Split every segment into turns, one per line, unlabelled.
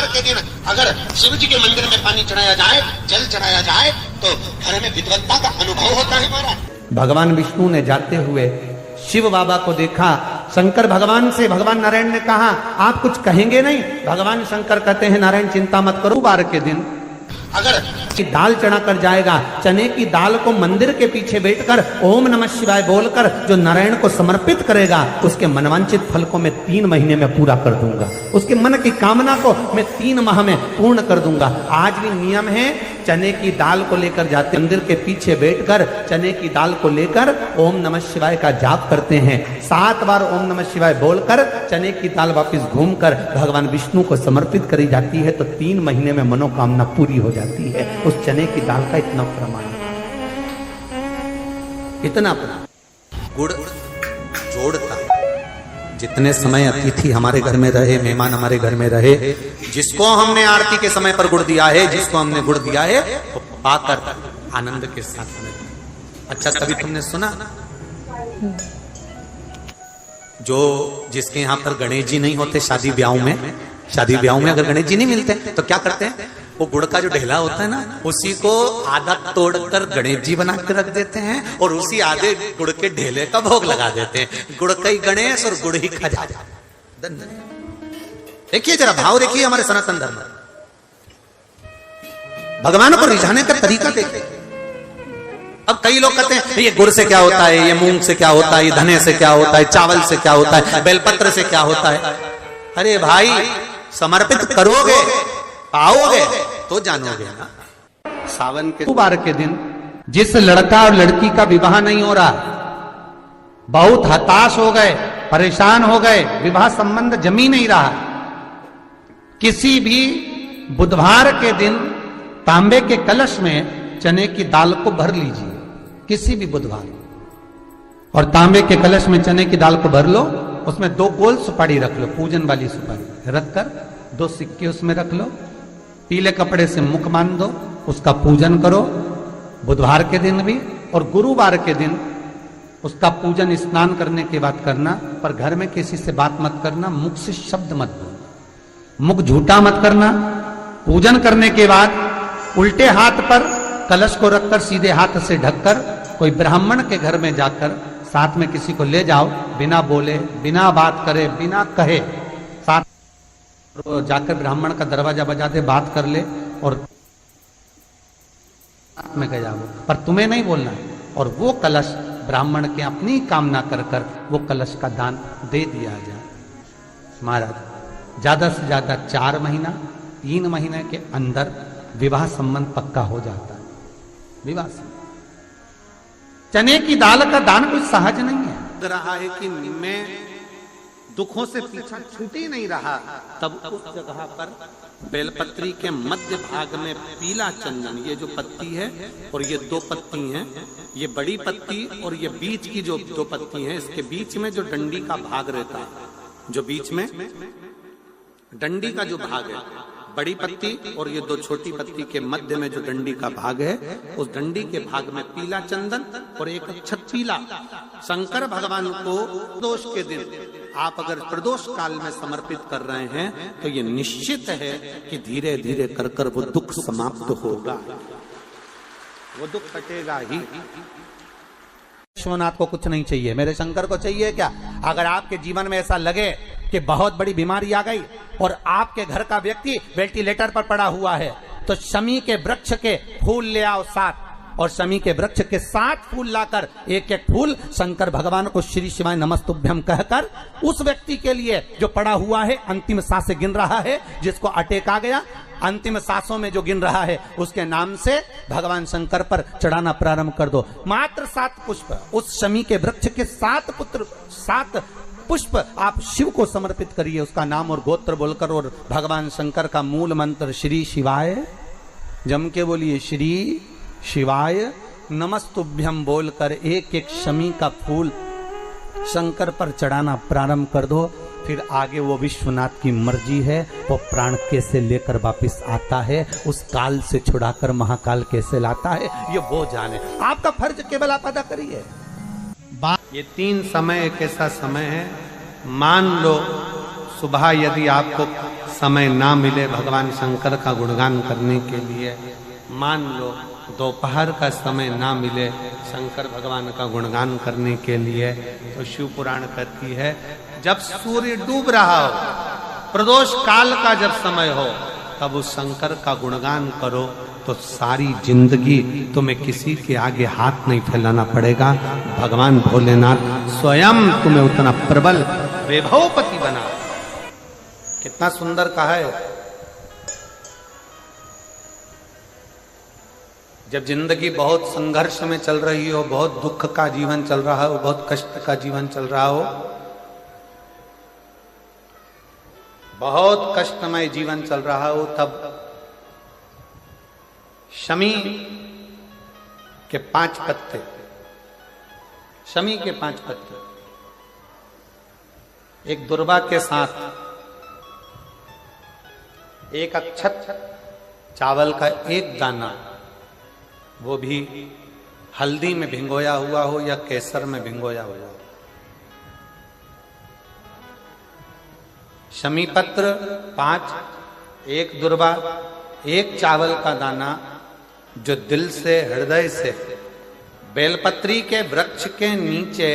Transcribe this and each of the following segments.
बुधवार के दिन अगर शिव जी के मंदिर में पानी चढ़ाया जाए, जल चढ़ाया जाए, तो घर में विद्वत्ता का अनुभव होता है महाराज।
भगवान विष्णु ने जाते हुए शिव बाबा को देखा। शंकर भगवान से, भगवान नारायण ने कहा आप कुछ कहेंगे नहीं? भगवान शंकर कहते हैं नारायण चिंता मत करो, बुधवार के दिन
अगर
की दाल चढ़ा कर जाएगा, चने की दाल को मंदिर के पीछे बैठकर ओम नमः शिवाय बोलकर जो नारायण को समर्पित करेगा, उसके मनवांचित फल को मैं 3 महीने में पूरा कर दूंगा, उसके मन की कामना को मैं 3 माह में पूर्ण कर दूंगा। आज भी नियम है, चने की दाल को लेकर जाते मंदिर के पीछे बैठकर चने की दाल को लेकर ओम नमः शिवाय का जाप करते हैं। 7 बार ओम नमः शिवाय बोलकर चने की दाल वापस घूमकर भगवान विष्णु को समर्पित करी जाती है, तो 3 महीने में मनोकामना पूरी हो जाती है। उस चने की दाल का इतना प्रमाण, इतना प्रमाण। गुड़ जोड़ता, जितने समय अतिथि हमारे घर में रहे, मेहमान हमारे घर में रहे, जिसको हमने आरती के समय पर गुड़ दिया है, जिसको हमने गुड़ दिया है, वो पाकर आनंद के साथ में। अच्छा, कभी तुमने सुना जो जिसके यहाँ पर गणेश जी नहीं होते, शादी ब्याह में अगर गणेश जी नहीं मिलते तो क्या करते हैं, वो गुड़ का जो ढेला होता है ना, उसी को आधा तोड़कर गणेश जी बना के रख देते हैं और उसी आधे गुड़ के ढेले का भोग लगा देते हैं। गुड़ का ही गणेश और गुड़ ही खजाना। देखिए जरा भाव देखिए हमारे सनातन धर्म, भगवान को रिझाने का तरीका देखिए। अब कई लोग कहते हैं ये गुड़ से क्या होता है, ये मूंग से क्या होता है, ये धने से क्या होता है, चावल से क्या होता है, बेलपत्र से क्या होता है। अरे भाई, समर्पित करोगे, पाओगे तो जानोगे ना। सावन के बुधवार के दिन जिस लड़का और लड़की का विवाह नहीं हो रहा, बहुत हताश हो गए, परेशान हो गए, विवाह संबंध जमी नहीं रहा, किसी भी बुधवार के दिन तांबे के कलश में चने की दाल को भर लीजिए, किसी भी बुधवार, और तांबे के कलश में चने की दाल को भर लो, उसमें 2 गोल सुपारी रख लो, पूजन वाली सुपारी रखकर 2 सिक्के उसमें रख लो, पीले कपड़े से मुख बांध दो, उसका पूजन करो बुधवार के दिन भी, और गुरुवार के दिन उसका पूजन स्नान करने के बाद करना, पर घर में किसी से बात मत करना, मुख से शब्द मत बोलना, मुख झूठा मत करना। पूजन करने के बाद उल्टे हाथ पर कलश को रखकर सीधे हाथ से ढककर कोई ब्राह्मण के घर में जाकर साथ में किसी को ले जाओ, बिना बोले, बिना बात करे, बिना कहे, साथ जाकर ब्राह्मण का दरवाजा बजा दे, बात कर ले और में कह जाओ, पर तुम्हें नहीं बोलना है। और वो कलश ब्राह्मण के अपनी कामना कर कर वो कलश का दान दे दिया जाए। महाराज, ज्यादा से ज्यादा 4 महीना 3 महीने के अंदर विवाह संबंध पक्का हो जाता है। विवाह से चने की दाल का दान कोई सहज नहीं है। रहा है कि मैं दुखों से पीछा छूट ही नहीं रहा, तब उस जगह पर बेलपत्री के मध्य भाग में पीला चंदन, ये जो पत्ती है और ये 2 पत्ती हैं, ये बड़ी पत्ती और ये बीच की जो 2 पत्ती हैं, इसके बीच में जो डंडी का भाग रहता है, जो बीच में डंडी का जो भाग है, बड़ी पत्ती और ये 2 छोटी पत्ती के मध्य में जो डंडी का भाग है, उस डंडी के भाग में पीला चंदन और एक अक्षत पीला। शंकर भगवान को प्रदोष के दिन आप अगर प्रदोष काल में समर्पित कर रहे हैं, तो ये निश्चित है कि धीरे धीरे कर कर वो दुख समाप्त होगा, वो दुख कटेगा ही। विश्वनाथ को कुछ नहीं चाहिए, मेरे शंकर को चाहिए क्या? अगर आपके जीवन में ऐसा लगे कि बहुत बड़ी बीमारी आ गई और आपके घर का व्यक्ति वेंटिलेटर पर पड़ा हुआ है, तो शमी के वृक्ष के फूल ले आओ 7, और शमी के वृक्ष के 7 फूल लाकर एक फूल शंकर भगवान को श्री शिवाय नमस्तुभ्यम कहकर उस व्यक्ति के लिए जो पड़ा हुआ है, अंतिम सांसें गिन रहा है, जिसको अटैक आ गया, अंतिम सांसों में जो गिन रहा है, उसके नाम से भगवान शंकर पर चढ़ाना प्रारंभ कर दो। मात्र 7 पुष्प, उस शमी के वृक्ष के 7 पुष्प आप शिव को समर्पित करिए, उसका नाम और गोत्र बोलकर, और भगवान शंकर का मूल मंत्र श्री शिवाय, जम के बोलिए श्री शिवाय नमस्तुभ्यम बोलकर एक शमी का फूल शंकर पर चढ़ाना प्रारंभ कर दो। फिर आगे वो विश्वनाथ की मर्जी है, वो प्राण कैसे लेकर वापिस आता है, उस काल से छुड़ाकर महाकाल कैसे लाता है, ये वो जाने। आपका फर्ज केवल आप अदा करिए। ये 3 समय एक ऐसा समय है, मान लो सुबह यदि आपको समय ना मिले भगवान शंकर का गुणगान करने के लिए, मान लो दोपहर का समय ना मिले शंकर भगवान का गुणगान करने के लिए, तो शिव पुराण कहती है जब सूर्य डूब रहा हो, प्रदोष काल का जब समय हो, तब उस शंकर का गुणगान करो तो सारी जिंदगी तुम्हें किसी के आगे हाथ नहीं फैलाना पड़ेगा। भगवान भोलेनाथ स्वयं तुम्हें उतना प्रबल वैभवपति बना। कितना सुंदर कहा है। जब जिंदगी बहुत संघर्ष में चल रही हो, बहुत दुख का जीवन चल रहा हो, बहुत कष्ट का जीवन चल रहा हो, बहुत कष्टमय जीवन चल रहा हो, तब शमी के 5 पत्ते, शमी के 5 पत्ते, एक दुर्वा के साथ एक अक्षत चावल का एक दाना, वो भी हल्दी में भिंगोया हुआ हो या केसर में भिंगोया हुआ हो, शमी पत्र 5, एक दुर्वा, एक चावल का दाना, जो दिल से हृदय से बेलपत्री के वृक्ष के नीचे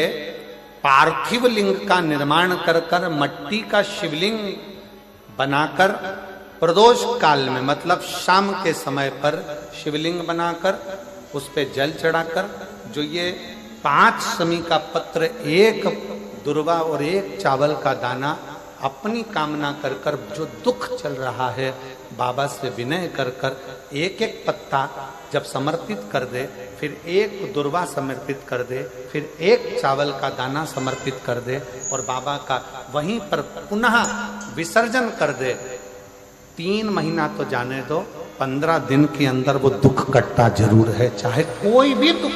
पार्थिव लिंग का निर्माण कर कर मट्टी का शिवलिंग बनाकर प्रदोष काल में, मतलब शाम के समय पर शिवलिंग बनाकर उस पे जल चढ़ाकर, जो ये 5 शमी का पत्र, एक दुर्वा और एक चावल का दाना, अपनी कामना कर कर जो दुख चल रहा है बाबा से विनय कर कर एक एक पत्ता जब समर्पित कर दे, फिर एक दुर्वा समर्पित कर दे, फिर एक चावल का दाना समर्पित कर दे और बाबा का वहीं पर पुनः विसर्जन कर दे, 3 महीना तो जाने दो, 15 दिन के अंदर वो दुख कटता जरूर है, चाहे कोई भी दुख,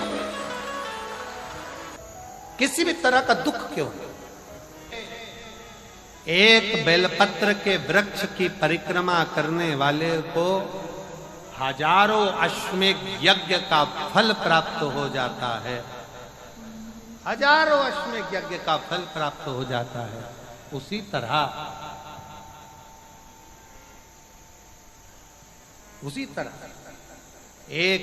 किसी भी तरह का दुख क्यों। एक बेलपत्र के वृक्ष की परिक्रमा करने वाले को हजारों अश्वमेध यज्ञ का फल प्राप्त हो जाता है, हजारों अश्वमेध यज्ञ का फल प्राप्त हो जाता है। उसी तरह एक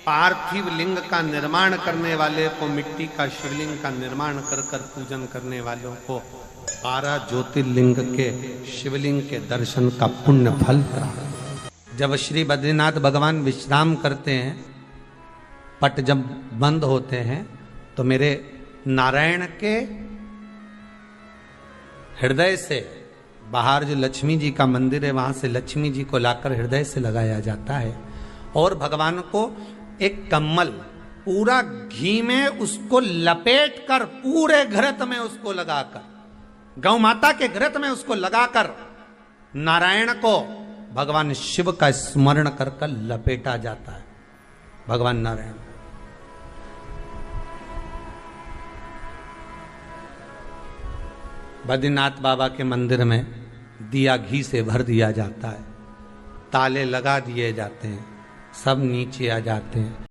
पार्थिव लिंग का निर्माण करने वाले को, मिट्टी का शिवलिंग का निर्माण कर कर पूजन करने वालों को 12 ज्योतिर्लिंग के शिवलिंग के दर्शन का पुण्य फल प्राप्त। जब श्री बद्रीनाथ भगवान विश्राम करते हैं, पट जब बंद होते हैं, तो मेरे नारायण के हृदय से बाहर जो लक्ष्मी जी का मंदिर है, वहां से लक्ष्मी जी को लाकर हृदय से लगाया जाता है और भगवान को एक कम्मल पूरा घी में उसको लपेट कर, पूरे घृत में उसको लगाकर, गौ माता के घृत में उसको लगाकर नारायण को भगवान शिव का स्मरण कर कर लपेटा जाता है। भगवान नारायण बद्रीनाथ बाबा के मंदिर में दिया घी से भर दिया जाता है, ताले लगा दिए जाते हैं, सब नीचे आ जाते हैं।